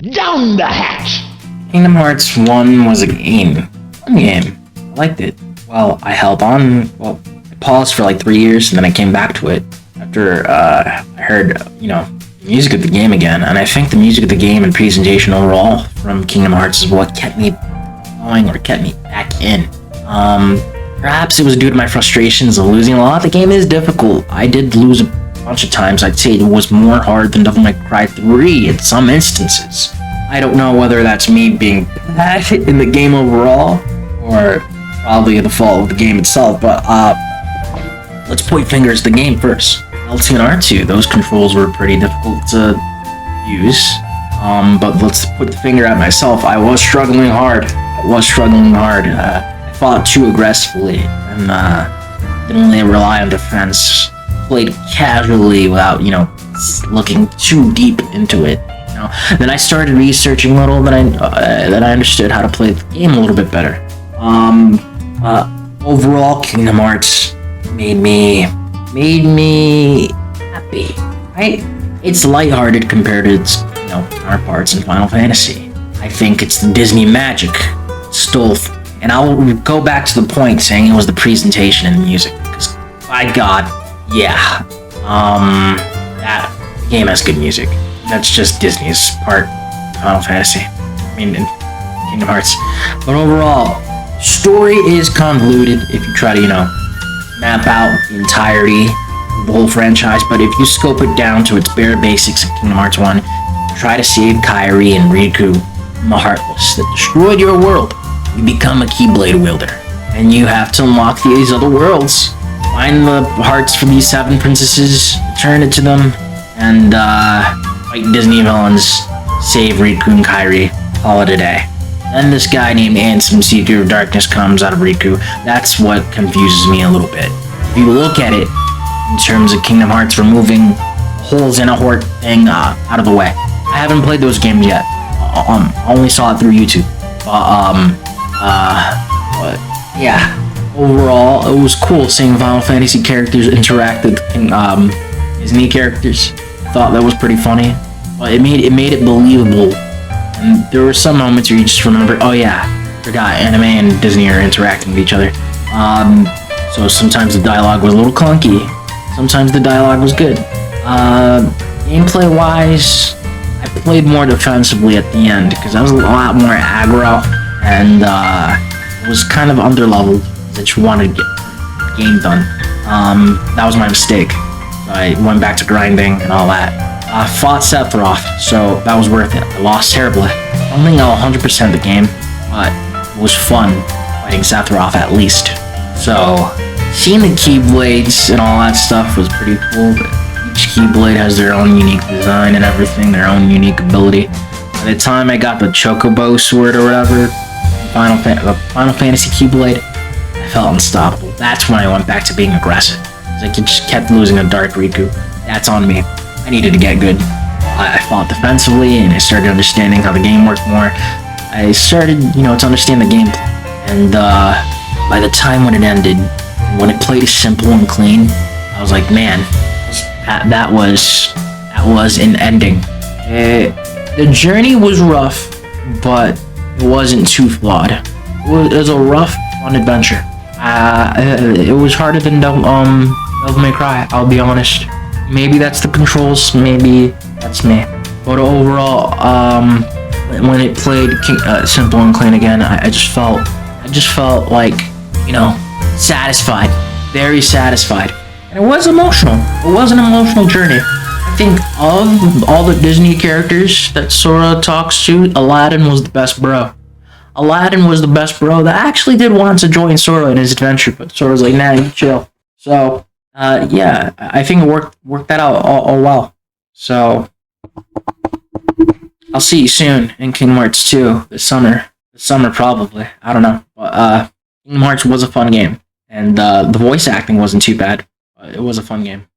Down the hatch! Kingdom Hearts 1 was a game. Fun game. I liked it. Well, I held on. Well, I paused for like 3 years and then I came back to it after I heard, the music of the game again. And I think the music of the game and presentation overall from Kingdom Hearts is what kept me going or kept me back in. Perhaps it was due to my frustrations of losing a lot. The game is difficult. I did lose a bunch of times. I'd say it was more hard than Devil May Cry 3 in some instances. I don't know whether that's me being bad in the game overall, or probably the fault of the game itself, but let's point fingers at the game first. L2 and R2, those controls were pretty difficult to use, but let's put the finger at myself. I was struggling hard. I fought too aggressively, and didn't really rely on defense. Played casually without, looking too deep into it. Then I started researching a little, then I understood how to play the game a little bit better. Overall, Kingdom Hearts made me happy, right? It's lighthearted compared to its, counterparts in Final Fantasy. I think it's the Disney magic stole, and I'll go back to the point saying it was the presentation and the music, because by God, yeah, that game has good music. That's just Disney's part of Final Fantasy. In Kingdom Hearts. But overall, story is convoluted if you try to, map out the entirety of the whole franchise. But if you scope it down to its bare basics of Kingdom Hearts 1, try to save Kairi and Riku from the Heartless that destroyed your world. You become a Keyblade wielder. And you have to unlock these other worlds. Find the hearts for these 7 princesses, return it to them, and, fight Disney villains, save Riku and Kairi, call it a day. Then this guy named Ansem, Seeker of Darkness, comes out of Riku. That's what confuses me a little bit. If you look at it in terms of Kingdom Hearts removing holes in a Hort thing out of the way. I haven't played those games yet. Only saw it through YouTube. But yeah. Overall, it was cool seeing Final Fantasy characters interact with Disney characters. Thought that was pretty funny, but it made it believable. And there were some moments where you just remember, oh yeah, forgot anime and Disney are interacting with each other. So sometimes the dialogue was a little clunky, sometimes the dialogue was good. Gameplay wise, I played more defensively at the end because I was a lot more aggro and was kind of underleveled. I just wanted to get the game done. That was my mistake. I went back to grinding and all that. I fought Sephiroth, so that was worth it. I lost terribly. I don't think I'll 100% the game, but it was fun fighting Sephiroth at least. So, seeing the Keyblades and all that stuff was pretty cool, but each Keyblade has their own unique design and everything, their own unique ability. By the time I got the Chocobo sword or whatever, the Final Fantasy Keyblade, I felt unstoppable. That's when I went back to being aggressive. I just kept losing a Dark Riku. That's on me. I needed to get good. I fought defensively, and I started understanding how the game worked more. I started, to understand the gameplay. And by the time when it ended, when it played simple and clean, I was like, man, that was an ending. The journey was rough, but it wasn't too flawed. It was a rough, fun adventure. It was harder than Devil May Cry, I'll be honest. Maybe that's the controls, maybe that's me. But overall, when it played simple and clean again, I just felt like, satisfied, very satisfied. And it was emotional. It was an emotional journey. I think of all the Disney characters that Sora talks to, Aladdin was the best bro. Aladdin was the best bro that actually did want to join Sora in his adventure, but Sora's like, nah, you chill. So, yeah, I think it worked that out all well. So, I'll see you soon in Kingdom Hearts 2 this summer. This summer, probably. I don't know. But, Kingdom Hearts was a fun game. And, the voice acting wasn't too bad. But it was a fun game.